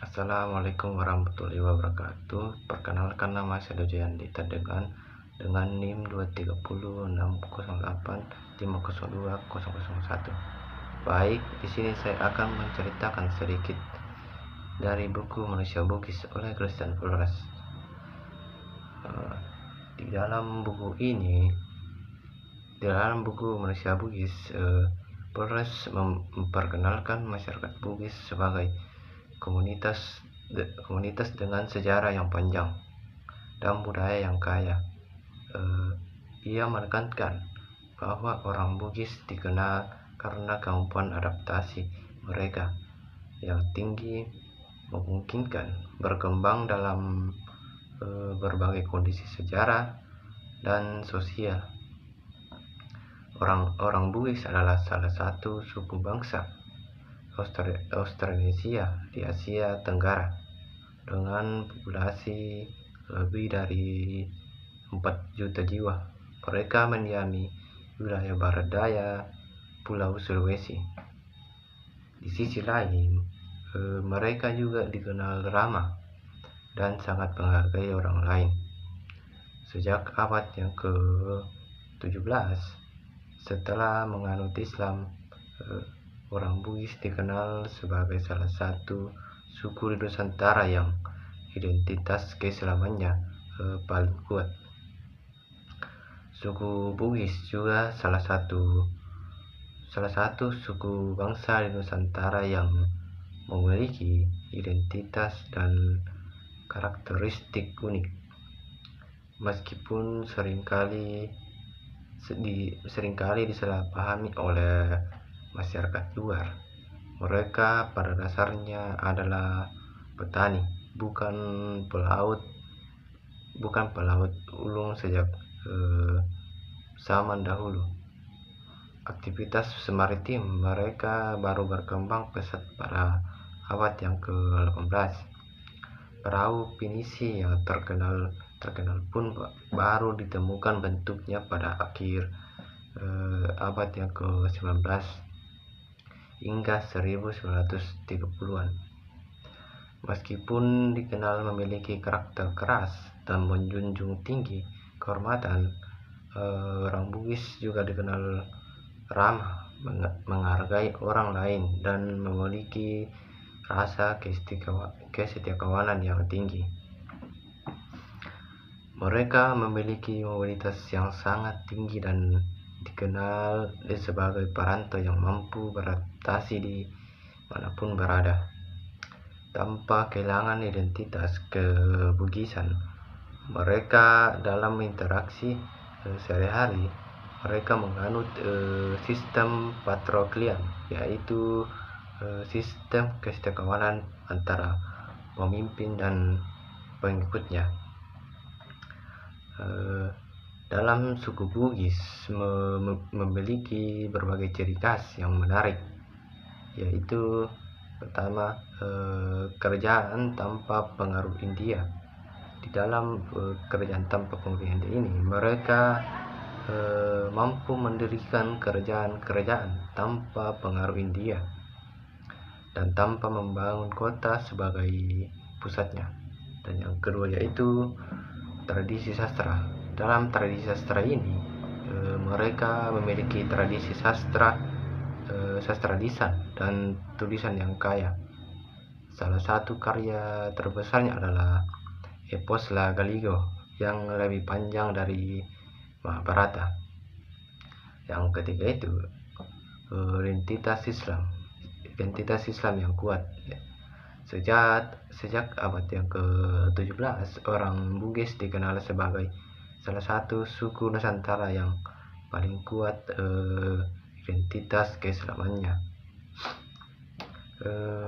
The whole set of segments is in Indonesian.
Assalamualaikum warahmatullahi wabarakatuh. Perkenalkan, nama saya Dojayandi dengan NIM 23060850201. Baik, di sini saya akan menceritakan sedikit dari buku Manusia Bugis oleh Christian Flores. Di dalam buku Manusia Bugis, Flores memperkenalkan masyarakat Bugis sebagai komunitas dengan sejarah yang panjang dan budaya yang kaya. Ia menekankan bahwa orang Bugis dikenal karena kemampuan adaptasi mereka yang tinggi, memungkinkan berkembang dalam berbagai kondisi sejarah dan sosial. Orang Bugis adalah salah satu suku bangsa Austronesia di Asia Tenggara dengan populasi lebih dari 4 juta jiwa. Mereka mendiami wilayah barat daya Pulau Sulawesi. Di sisi lain, mereka juga dikenal ramah dan sangat menghargai orang lain. Sejak abad yang ke-17, setelah menganut Islam, orang Bugis dikenal sebagai salah satu suku di Nusantara yang identitas keislamannya paling kuat. Suku Bugis juga salah satu suku bangsa di Nusantara yang memiliki identitas dan karakteristik unik. Meskipun seringkali disalahpahami oleh masyarakat luar, mereka pada dasarnya adalah petani, bukan pelaut ulung sejak zaman dahulu. Aktivitas maritim mereka baru berkembang pesat pada abad yang ke-18. Perahu pinisi yang terkenal pun baru ditemukan bentuknya pada akhir abad yang ke-19 hingga 1930-an. Meskipun dikenal memiliki karakter keras dan menjunjung tinggi kehormatan, orang Bugis juga dikenal ramah, menghargai orang lain, dan memiliki rasa kesetiakawanan yang tinggi. Mereka memiliki mobilitas yang sangat tinggi dan dikenal sebagai perantau yang mampu beradaptasi di manapun berada tanpa kehilangan identitas kebugisan mereka. Dalam interaksi sehari-hari, mereka menganut sistem patroklian, yaitu sistem kesetiakawanan antara pemimpin dan pengikutnya. Dalam suku Bugis memiliki berbagai ciri khas yang menarik, yaitu pertama, kerajaan tanpa pengaruh India. Di dalam kerajaan tanpa pengaruh India ini, mereka mampu mendirikan kerajaan tanpa pengaruh India dan tanpa membangun kota sebagai pusatnya. Dan yang kedua yaitu tradisi sastra. Dalam tradisi sastra ini, mereka memiliki tradisi sastra lisan dan tulisan yang kaya. Salah satu karya terbesarnya adalah Epos La Galigo yang lebih panjang dari Mahabharata. Yang ketiga itu identitas Islam yang kuat. Sejak abad yang ke-17, orang Bugis dikenal sebagai salah satu suku Nusantara yang paling kuat identitas keislamannya,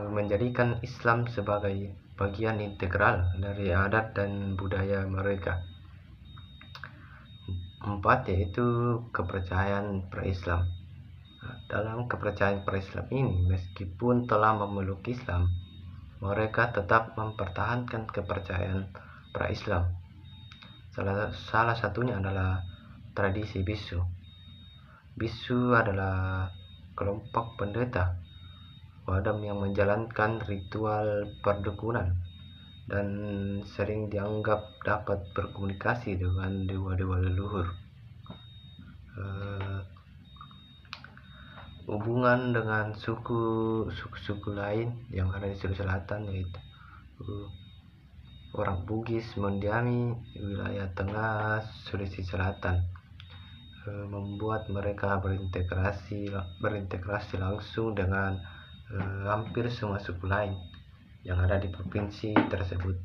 menjadikan Islam sebagai bagian integral dari adat dan budaya mereka. 4, yaitu kepercayaan pra-Islam. Dalam kepercayaan pra-Islam ini, meskipun telah memeluk Islam, mereka tetap mempertahankan kepercayaan pra-Islam. Salah satunya adalah tradisi bisu. Bisu adalah kelompok pendeta Wadam yang menjalankan ritual perdukunan dan sering dianggap dapat berkomunikasi dengan dewa-dewa leluhur. Hubungan dengan suku lain yang ada di Sulawesi Selatan, yaitu orang Bugis mendiami wilayah tengah Sulawesi Selatan, membuat mereka berintegrasi langsung dengan hampir semua suku lain yang ada di provinsi tersebut.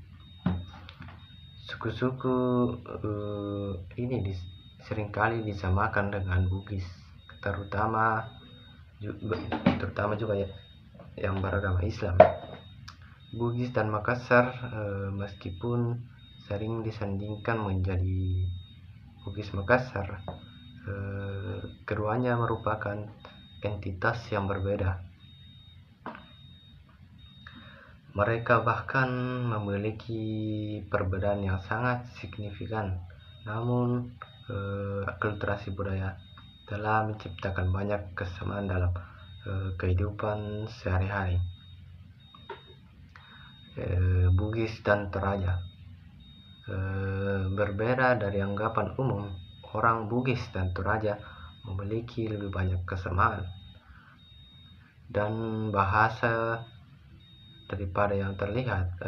Suku-suku ini seringkali disamakan dengan Bugis, terutama juga ya yang beragama Islam. Bugis dan Makassar meskipun sering disandingkan menjadi Bugis Makassar, keduanya merupakan entitas yang berbeda. Mereka bahkan memiliki perbedaan yang sangat signifikan, namun akulturasi budaya telah menciptakan banyak kesamaan dalam kehidupan sehari-hari. Bugis dan Toraja berbeda dari anggapan umum. Orang Bugis dan Toraja memiliki lebih banyak kesamaan dan bahasa daripada yang terlihat.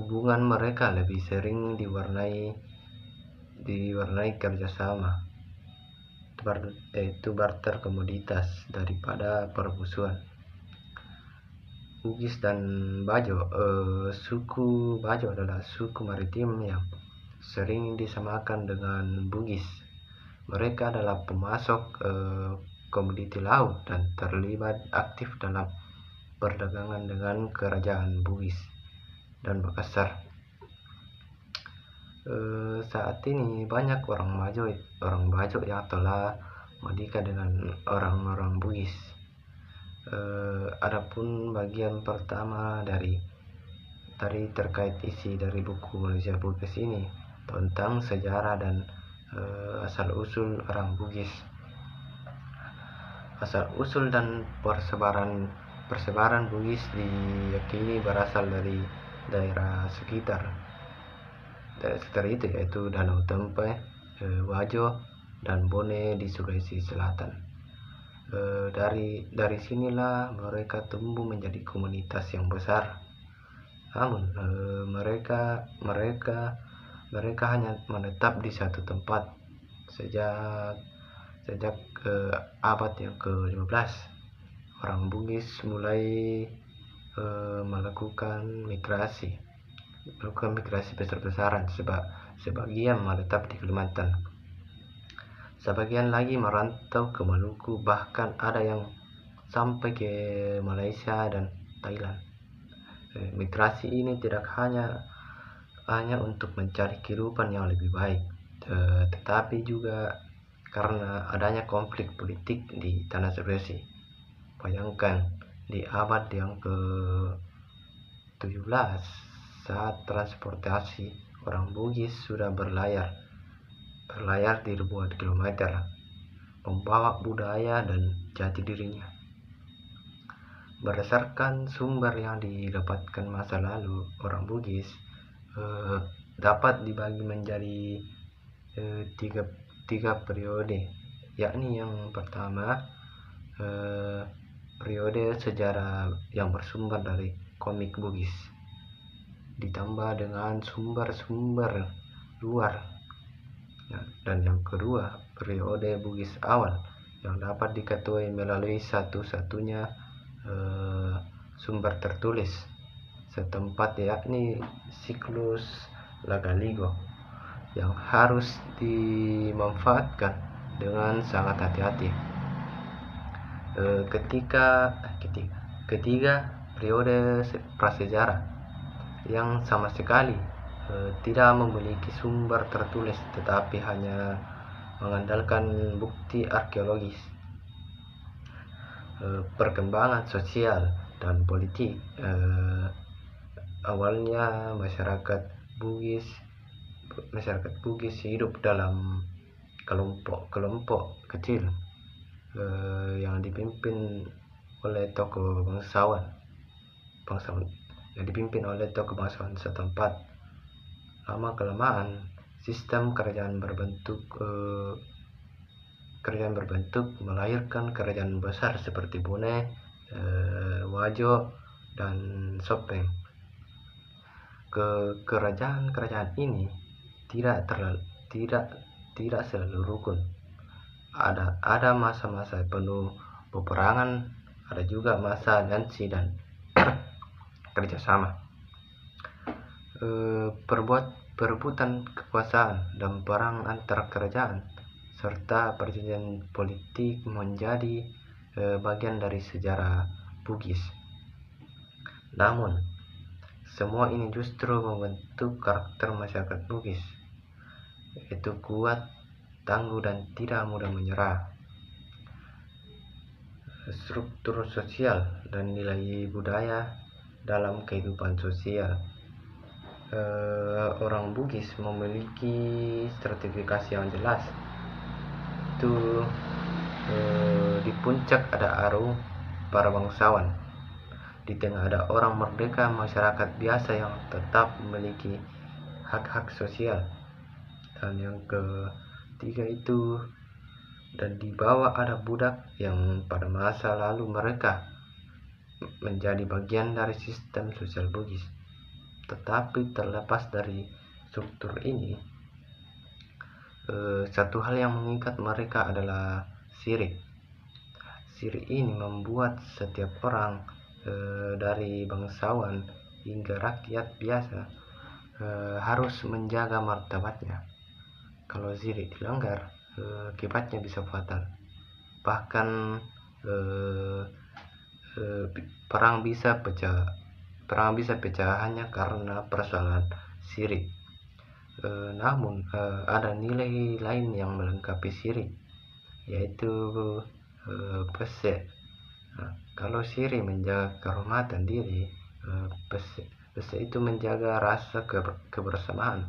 Hubungan mereka lebih sering diwarnai kerjasama, yaitu barter komoditas daripada permusuhan. Bugis dan Bajo, suku Bajo adalah suku maritim yang sering disamakan dengan Bugis. Mereka adalah pemasok komoditi laut dan terlibat aktif dalam perdagangan dengan kerajaan Bugis dan Makassar. Saat ini banyak orang Bajo yang telah menikah dengan orang Bugis. Adapun bagian pertama dari terkait isi dari buku Malaysia Bugis ini tentang sejarah dan asal usul orang Bugis. Asal usul dan persebaran Bugis diyakini berasal dari daerah sekitar itu, yaitu Danau Tempe, Wajo, dan Bone di Sulawesi Selatan. Dari sinilah mereka tumbuh menjadi komunitas yang besar. Namun mereka hanya menetap di satu tempat sejak abad yang ke-15. Orang Bugis mulai melakukan migrasi besar-besaran. Sebagian menetap di Kalimantan, sebagian lagi merantau ke Maluku, bahkan ada yang sampai ke Malaysia dan Thailand. Migrasi ini tidak hanya untuk mencari kehidupan yang lebih baik, tetapi juga karena adanya konflik politik di tanah Sulawesi. Bayangkan di abad yang ke-17, saat transportasi, orang Bugis sudah berlayar di ribuan kilometer, membawa budaya dan jati dirinya. Berdasarkan sumber yang didapatkan masa lalu, orang Bugis dapat dibagi menjadi tiga periode, yakni yang pertama, periode sejarah yang bersumber dari komik Bugis, ditambah dengan sumber-sumber luar. Dan yang kedua, periode Bugis awal yang dapat diketuai melalui satu-satunya sumber tertulis setempat, yakni siklus Lagaligo, yang harus dimanfaatkan dengan sangat hati-hati. Ketiga, periode prasejarah yang sama sekali tidak memiliki sumber tertulis, tetapi hanya mengandalkan bukti arkeologis. Perkembangan sosial dan politik, awalnya masyarakat Bugis hidup dalam kelompok kecil yang dipimpin oleh tokoh bangsawan yang dipimpin oleh tokoh bangsawan setempat. Lama kelamaan sistem kerajaan berbentuk melahirkan kerajaan besar seperti Bone, Wajo, dan Sopeng. Kerajaan ini tidak selalu rukun. Ada masa-masa penuh peperangan, ada juga masa aliansi dan kerjasama. Perebutan kekuasaan dan perang antar kerajaan serta perjanjian politik menjadi bagian dari sejarah Bugis. Namun, semua ini justru membentuk karakter masyarakat Bugis, yaitu kuat, tangguh, dan tidak mudah menyerah. Struktur sosial dan nilai budaya dalam kehidupan sosial. Orang Bugis memiliki stratifikasi yang jelas. Itu di puncak ada Aru, para bangsawan. Di tengah ada orang merdeka, masyarakat biasa yang tetap memiliki hak-hak sosial. Dan yang ketiga itu, dan di bawah ada budak yang pada masa lalu mereka menjadi bagian dari sistem sosial Bugis. Tetapi terlepas dari struktur ini, satu hal yang mengikat mereka adalah sirik. Sirik ini membuat setiap orang, dari bangsawan hingga rakyat biasa, harus menjaga martabatnya. Kalau sirik dilanggar, akibatnya bisa fatal. Bahkan perang bisa pecah hanya karena persoalan sirik. Namun ada nilai lain yang melengkapi sirik, yaitu pese. Kalau sirik menjaga kehormatan diri, pese itu menjaga rasa kebersamaan.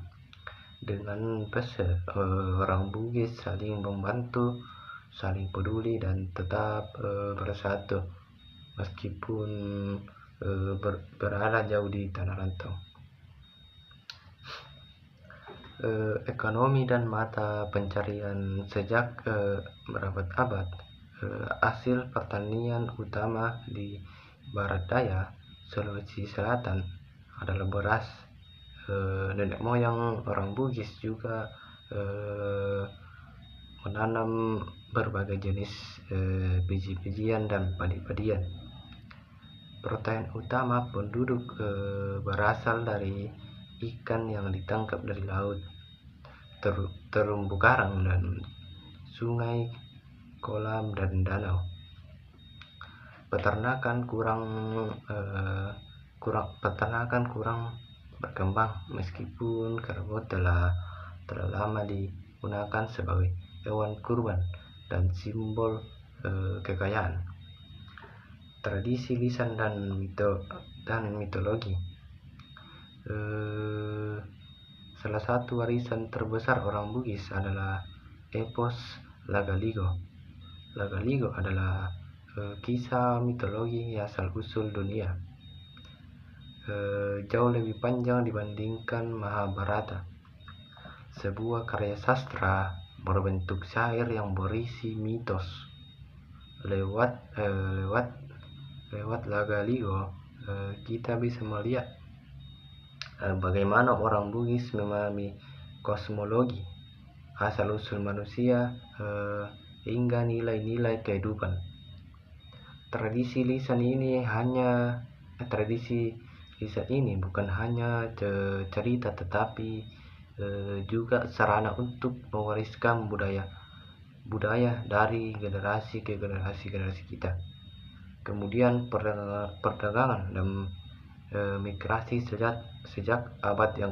Dengan pese, orang Bugis saling membantu, saling peduli, dan tetap bersatu meskipun berada jauh di tanah rantau. Ekonomi dan mata pencarian sejak berabad-abad. Hasil pertanian utama di barat daya Sulawesi Selatan adalah beras. Nenek moyang orang Bugis juga menanam berbagai jenis biji-bijian dan padi-padian. Protein utama penduduk berasal dari ikan yang ditangkap dari laut, terumbu karang, dan sungai, kolam, dan danau. Peternakan kurang berkembang meskipun kerbau telah lama digunakan sebagai hewan kurban dan simbol kekayaan. Tradisi lisan dan mitologi. Salah satu warisan terbesar orang Bugis adalah epos Lagaligo. Lagaligo adalah kisah mitologi asal-usul dunia. Jauh lebih panjang dibandingkan Mahabharata, sebuah karya sastra berbentuk syair yang berisi mitos. Lewat Lagaligo, kita bisa melihat bagaimana orang Bugis memahami kosmologi, asal-usul manusia, hingga nilai-nilai kehidupan. Tradisi lisan ini bukan hanya cerita, tetapi juga sarana untuk mewariskan budaya dari generasi ke generasi kita. Kemudian perdagangan dan migrasi sejak abad yang